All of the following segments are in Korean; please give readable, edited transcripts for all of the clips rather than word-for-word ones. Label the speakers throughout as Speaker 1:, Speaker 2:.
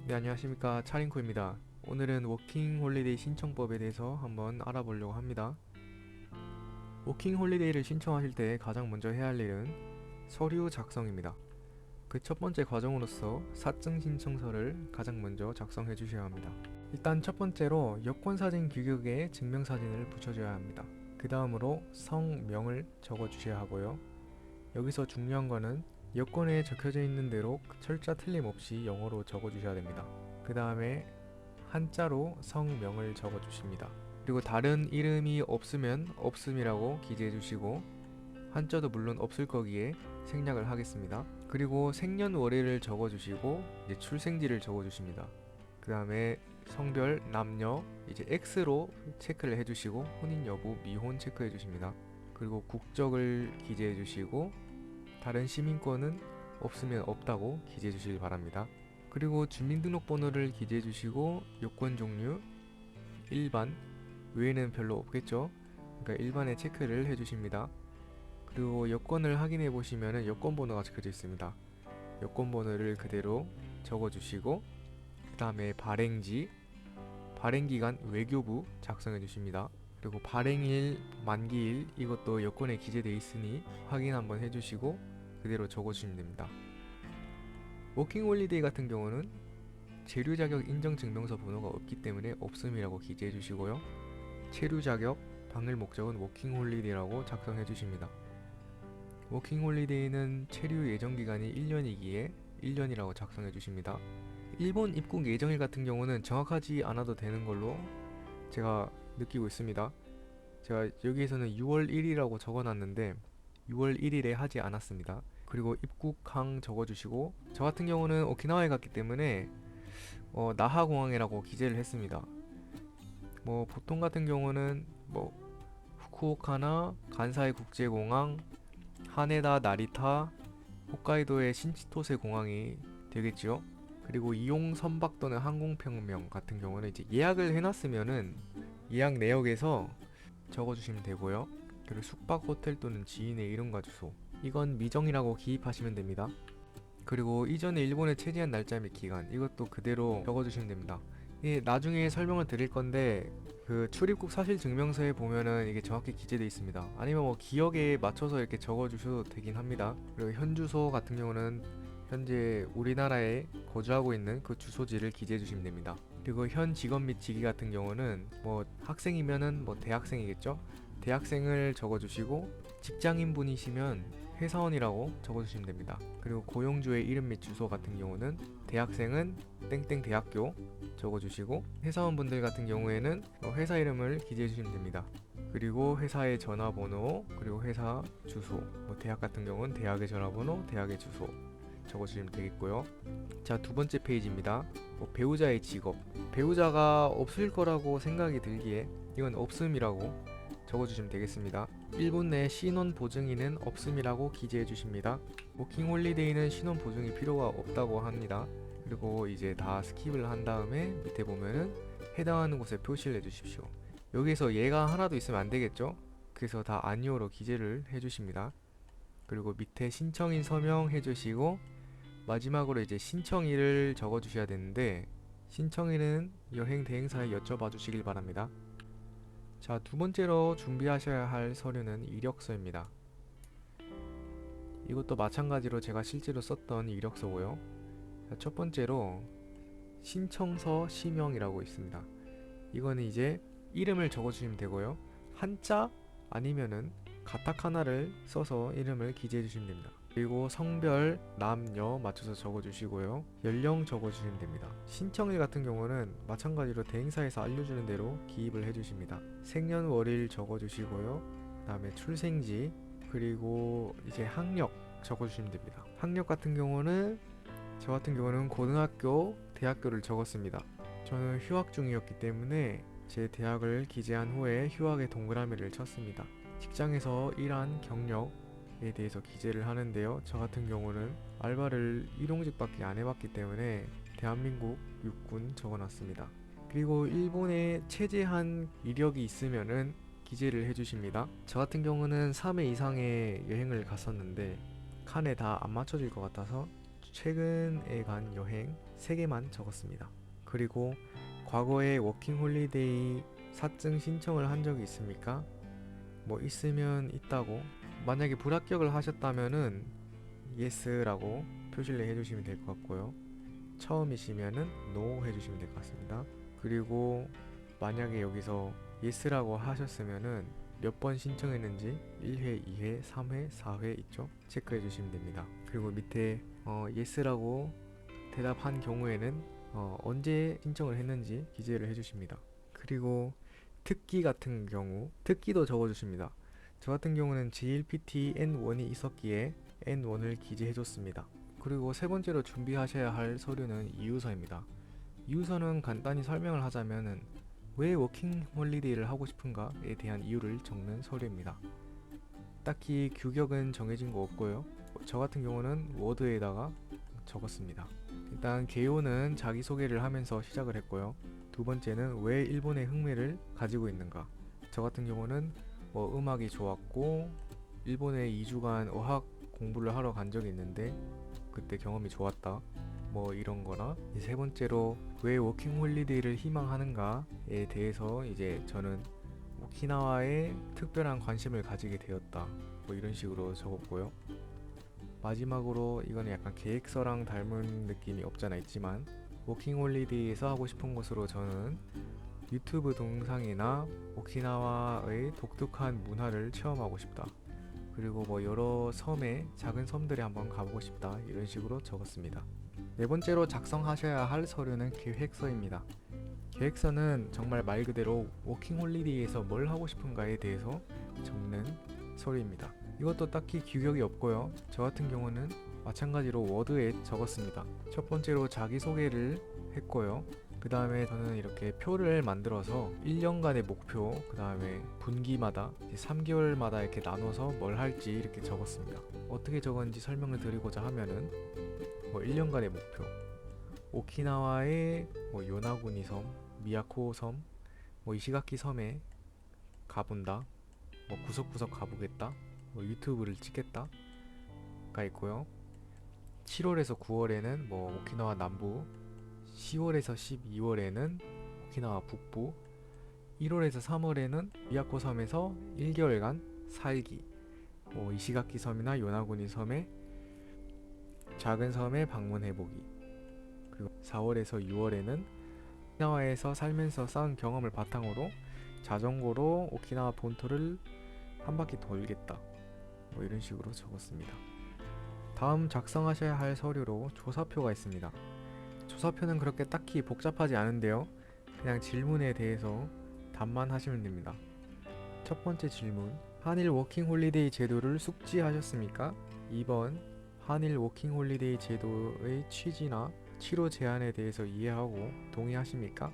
Speaker 1: 네, 안녕하십니까. 차링코입니다. 오늘은 워킹 홀리데이 신청법에 대해서 한번 알아보려고 합니다. 워킹 홀리데이를 신청하실 때 가장 먼저 해야 할 일은 서류 작성입니다. 그 첫 번째 과정으로서 사증 신청서를 가장 먼저 작성해 주셔야 합니다. 일단 첫 번째로 여권사진 규격에 증명사진을 붙여줘야 합니다. 그 다음으로 성명을 적어 주셔야 하고요. 여기서 중요한 거는 여권에 적혀져 있는 대로 철자 틀림없이 영어로 적어 주셔야 됩니다. 그 다음에 한자로 성명을 적어 주십니다. 그리고 다른 이름이 없으면 없음이라고 기재해 주시고 한자도 물론 없을 거기에 생략을 하겠습니다. 그리고 생년월일을 적어 주시고 이제 출생지를 적어 주십니다. 그 다음에 성별, 남녀 이제 X로 체크를 해주시고 혼인 여부, 미혼 체크해 주십니다. 그리고 국적을 기재해 주시고 다른 시민권은 없으면 없다고 기재해 주시길 바랍니다. 그리고 주민등록번호를 기재해 주시고 요건 종류 일반, 외에는 별로 없겠죠. 그러니까 일반에 체크를 해 주십니다. 그리고 여권을 확인해 보시면 여권 번호가 적혀져 있습니다. 여권 번호를 그대로 적어 주시고 그 다음에 발행지, 발행기간 외교부 작성해 주십니다. 그리고 발행일, 만기일 이것도 여권에 기재되어 있으니 확인 한번 해주시고 그대로 적어주시면 됩니다. 워킹홀리데이 같은 경우는 체류자격 인정증명서 번호가 없기 때문에 없음이라고 기재해 주시고요. 체류자격, 방일 목적은 워킹홀리데이라고 작성해 주십니다. 워킹홀리데이는 체류 예정기간이 1년이기에 1년이라고 작성해 주십니다. 일본 입국 예정일 같은 경우는 정확하지 않아도 되는 걸로 제가 느끼고 있습니다. 제가 여기에서는 6월 1일이라고 적어놨는데 6월 1일에 하지 않았습니다. 그리고 입국항 적어주시고 저 같은 경우는 오키나와에 갔기 때문에 나하공항이라고 기재를 했습니다. 뭐 보통 같은 경우는 뭐 후쿠오카나 간사이 국제공항, 하네다 나리타, 홋카이도의 신치토세 공항이 되겠지요. 그리고 이용 선박 또는 항공편명 같은 경우는 이제 예약을 해놨으면은 예약 내역에서 적어주시면 되고요. 그리고 숙박 호텔 또는 지인의 이름과 주소 이건 미정이라고 기입하시면 됩니다. 그리고 이전에 일본에 체류한 날짜 및 기간 이것도 그대로 적어주시면 됩니다. 예, 나중에 설명을 드릴 건데 그 출입국 사실 증명서에 보면은 이게 정확히 기재되어 있습니다. 아니면 뭐 기억에 맞춰서 이렇게 적어주셔도 되긴 합니다. 그리고 현 주소 같은 경우는 현재 우리나라에 거주하고 있는 그 주소지를 기재해 주시면 됩니다. 그리고 현 직업 및 직위 같은 경우는 뭐 학생이면은 뭐 대학생이겠죠? 대학생을 적어주시고 직장인 분이시면 회사원이라고 적어주시면 됩니다. 그리고 고용주의 이름 및 주소 같은 경우는 대학생은 땡땡 대학교 적어주시고 회사원분들 같은 경우에는 회사 이름을 기재해 주시면 됩니다. 그리고 회사의 전화번호 그리고 회사 주소 뭐 대학 같은 경우는 대학의 전화번호 대학의 주소 적어주시면 되겠고요. 자, 두 번째 페이지입니다. 배우자의 직업 배우자가 없을 거라고 생각이 들기에 이건 없음이라고 적어주시면 되겠습니다. 일본 내 신원 보증인은 없음이라고 기재해 주십니다. 워킹 홀리데이는 신원 보증이 필요가 없다고 합니다. 그리고 이제 다 스킵을 한 다음에 밑에 보면은 해당하는 곳에 표시를 해주십시오. 여기서 얘가 하나도 있으면 안 되겠죠? 그래서 다 아니오로 기재를 해주십니다. 그리고 밑에 신청인 서명 해주시고 마지막으로 이제 신청일을 적어주셔야 되는데 신청일은 여행 대행사에 여쭤봐 주시길 바랍니다. 자, 두 번째로 준비하셔야 할 서류는 이력서입니다. 이것도 마찬가지로 제가 실제로 썼던 이력서고요. 자, 첫 번째로 신청서 시명이라고 있습니다. 이거는 이제 이름을 적어주시면 되고요. 한자 아니면은 가타카나를 써서 이름을 기재해 주시면 됩니다. 그리고 성별, 남녀 맞춰서 적어주시고요. 연령 적어주시면 됩니다. 신청일 같은 경우는 마찬가지로 대행사에서 알려주는 대로 기입을 해주십니다. 생년월일 적어주시고요. 그 다음에 출생지 그리고 이제 학력 적어주시면 됩니다. 학력 같은 경우는 저 같은 경우는 고등학교, 대학교를 적었습니다. 저는 휴학 중이었기 때문에 제 대학을 기재한 후에 휴학의 동그라미를 쳤습니다. 직장에서 일한 경력에 대해서 기재를 하는데요. 저 같은 경우는 알바를 일용직밖에 안 해봤기 때문에 대한민국 육군 적어놨습니다. 그리고 일본에 체제한 이력이 있으면은 기재를 해주십니다. 저 같은 경우는 3회 이상의 여행을 갔었는데 칸에 다 안 맞춰질 것 같아서 최근에 간 여행 3개만 적었습니다. 그리고 과거에 워킹홀리데이 사증 신청을 한 적이 있습니까? 뭐 있으면 있다고, 만약에 불합격을 하셨다면은 yes라고 표시를 해주시면 될 것 같고요. 처음이시면은 no 해주시면 될 것 같습니다. 그리고 만약에 여기서 yes라고 하셨으면은 몇 번 신청했는지 1회, 2회, 3회, 4회 있죠? 체크해 주시면 됩니다. 그리고 밑에 yes라고 대답한 경우에는 언제 신청을 했는지 기재를 해주십니다. 그리고 특기 같은 경우 특기도 적어주십니다. 저 같은 경우는 JLPT N1이 있었기에 N1을 기재해줬습니다. 그리고 세 번째로 준비하셔야 할 서류는 이유서입니다. 이유서는 간단히 설명을 하자면은 왜 워킹 홀리데이를 하고 싶은가에 대한 이유를 적는 서류입니다. 딱히 규격은 정해진 거 없고요. 저 같은 경우는 워드에다가 적었습니다. 일단 개요는 자기소개를 하면서 시작을 했고요. 두 번째는 왜 일본에 흥미를 가지고 있는가. 저 같은 경우는 음악이 좋았고 일본에 2주간 어학 공부를 하러 간 적이 있는데 그때 경험이 좋았다, 이런 거나, 세 번째로 왜 워킹 홀리데이를 희망하는가에 대해서 이제 저는 오키나와에 특별한 관심을 가지게 되었다, 이런 식으로 적었고요. 마지막으로 이거는 약간 계획서랑 닮은 느낌이 없잖아 있지만 워킹 홀리데이에서 하고 싶은 것으로 저는 유튜브 동영상이나 오키나와의 독특한 문화를 체험하고 싶다, 그리고 여러 섬에 작은 섬들에 한번 가보고 싶다, 이런 식으로 적었습니다. 네 번째로 작성하셔야 할 서류는 계획서입니다. 계획서는 정말 말 그대로 워킹 홀리데이에서 뭘 하고 싶은가에 대해서 적는 서류입니다. 이것도 딱히 규격이 없고요. 저 같은 경우는 마찬가지로 워드에 적었습니다. 첫 번째로 자기소개를 했고요. 그 다음에 저는 이렇게 표를 만들어서 1년간의 목표, 그 다음에 분기마다 3개월마다 이렇게 나눠서 뭘 할지 이렇게 적었습니다. 어떻게 적었는지 설명을 드리고자 하면은 1년간의 목표, 오키나와의 요나구니 섬, 미야코 섬, 이시가키 섬에 가본다, 구석구석 가보겠다, 유튜브를 찍겠다 가 있고요. 7월에서 9월에는 오키나와 남부, 10월에서 12월에는 오키나와 북부, 1월에서 3월에는 미야코 섬에서 1개월간 살기, 이시가키 섬이나 요나구니 섬에 작은 섬에 방문해보기, 그리고 4월에서 6월에는 오키나와에서 살면서 쌓은 경험을 바탕으로 자전거로 오키나와 본토를 한 바퀴 돌겠다, 이런 식으로 적었습니다. 다음 작성하셔야 할 서류로 조사표가 있습니다. 조사표는 그렇게 딱히 복잡하지 않은데요. 그냥 질문에 대해서 답만 하시면 됩니다. 첫 번째 질문, 한일 워킹 홀리데이 제도를 숙지하셨습니까? 2번, 한일 워킹 홀리데이 제도의 취지나 치료 제한에 대해서 이해하고 동의하십니까?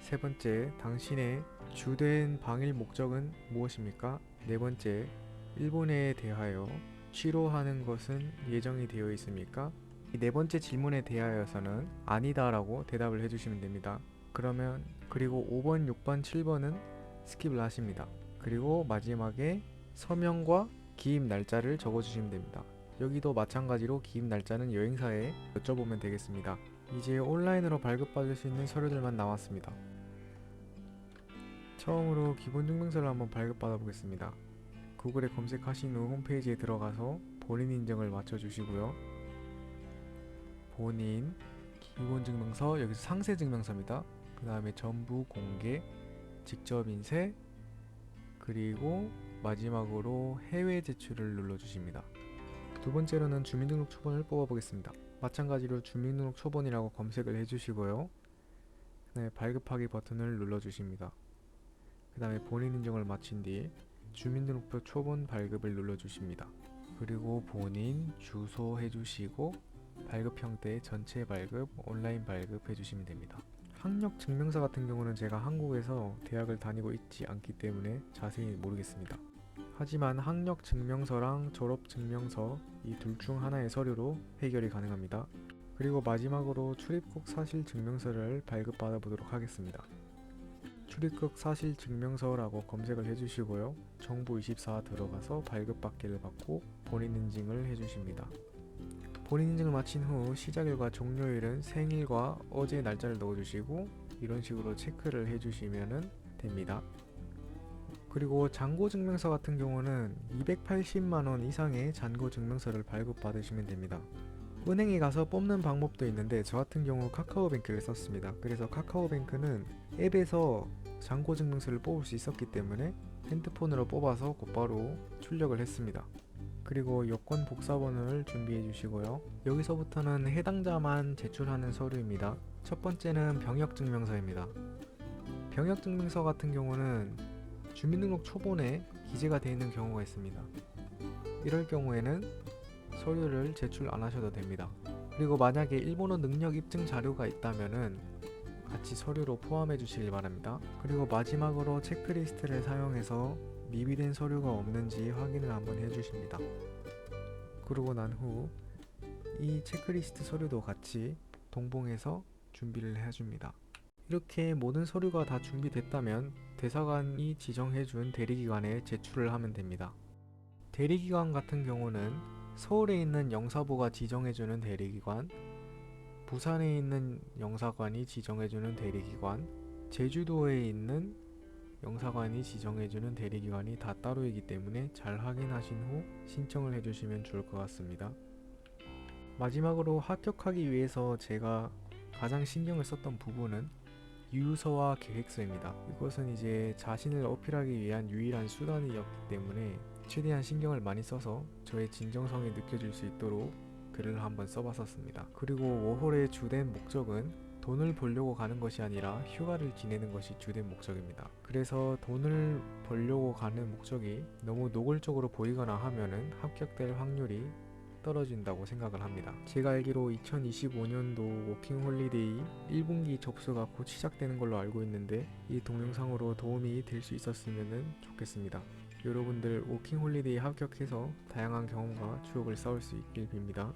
Speaker 1: 세 번째, 당신의 주된 방일 목적은 무엇입니까? 네 번째, 일본에 대하여 취로하는 것은 예정이 되어 있습니까? 이 네 번째 질문에 대하여서는 아니다라고 대답을 해주시면 됩니다. 그리고 5번, 6번, 7번은 스킵을 하십니다. 그리고 마지막에 서명과 기입 날짜를 적어주시면 됩니다. 여기도 마찬가지로 기입 날짜는 여행사에 여쭤보면 되겠습니다. 이제 온라인으로 발급받을 수 있는 서류들만 남았습니다. 처음으로 기본증명서를 한번 발급받아 보겠습니다. 구글에 검색하신 후 홈페이지에 들어가서 본인 인증을 맞춰주시고요. 본인, 기본증명서, 여기서 상세증명서입니다. 그 다음에 전부 공개, 직접 인쇄, 그리고 마지막으로 해외 제출을 눌러주십니다. 두 번째로는 주민등록 초본을 뽑아보겠습니다. 마찬가지로 주민등록 초본이라고 검색을 해주시고요. 네, 발급하기 버튼을 눌러주십니다. 그 다음에 본인 인증을 마친 뒤 주민등록표 초본 발급을 눌러주십니다. 그리고 본인 주소 해주시고 발급 형태 전체 발급, 온라인 발급 해주시면 됩니다. 학력 증명서 같은 경우는 제가 한국에서 대학을 다니고 있지 않기 때문에 자세히 모르겠습니다. 하지만 학력 증명서랑 졸업 증명서 이 둘 중 하나의 서류로 해결이 가능합니다. 그리고 마지막으로 출입국 사실 증명서를 발급받아 보도록 하겠습니다. 출입국 사실 증명서라고 검색을 해주시고요. 정부24 들어가서 발급받기를 받고 본인 인증을 해주십니다. 본인 인증을 마친 후 시작일과 종료일은 생일과 어제 날짜를 넣어주시고 이런 식으로 체크를 해주시면 됩니다. 그리고 잔고증명서 같은 경우는 280만원 이상의 잔고증명서를 발급받으시면 됩니다. 은행에 가서 뽑는 방법도 있는데 저 같은 경우 카카오뱅크를 썼습니다. 그래서 카카오뱅크는 앱에서 잔고증명서를 뽑을 수 있었기 때문에 핸드폰으로 뽑아서 곧바로 출력을 했습니다. 그리고 여권 복사본을 준비해 주시고요. 여기서부터는 해당자만 제출하는 서류입니다. 첫 번째는 병역증명서입니다. 병역증명서 같은 경우는 주민등록 초본에 기재가 되어 있는 경우가 있습니다. 이럴 경우에는 서류를 제출 안 하셔도 됩니다. 그리고 만약에 일본어 능력 입증 자료가 있다면은 같이 서류로 포함해 주시길 바랍니다. 그리고 마지막으로 체크리스트를 사용해서 미비된 서류가 없는지 확인을 한번 해주십니다. 그러고 난 후 이 체크리스트 서류도 같이 동봉해서 준비를 해줍니다. 이렇게 모든 서류가 다 준비됐다면 대사관이 지정해준 대리기관에 제출을 하면 됩니다. 대리기관 같은 경우는 서울에 있는 영사부가 지정해주는 대리기관, 부산에 있는 영사관이 지정해주는 대리기관, 제주도에 있는 영사관이 지정해주는 대리기관이 다 따로이기 때문에 잘 확인하신 후 신청을 해주시면 좋을 것 같습니다. 마지막으로 합격하기 위해서 제가 가장 신경을 썼던 부분은 유서와 계획서입니다. 이것은 이제 자신을 어필하기 위한 유일한 수단이었기 때문에 최대한 신경을 많이 써서 저의 진정성이 느껴질 수 있도록 글을 한번 써봤었습니다. 그리고 워홀의 주된 목적은 돈을 벌려고 가는 것이 아니라 휴가를 지내는 것이 주된 목적입니다. 그래서 돈을 벌려고 가는 목적이 너무 노골적으로 보이거나 하면은 합격될 확률이 떨어진다고 생각을 합니다. 제가 알기로 2025년도 워킹홀리데이 1분기 접수가 곧 시작되는 걸로 알고 있는데 이 동영상으로 도움이 될 수 있었으면 좋겠습니다. 여러분들 워킹홀리데이 합격해서 다양한 경험과 추억을 쌓을 수 있길 빕니다.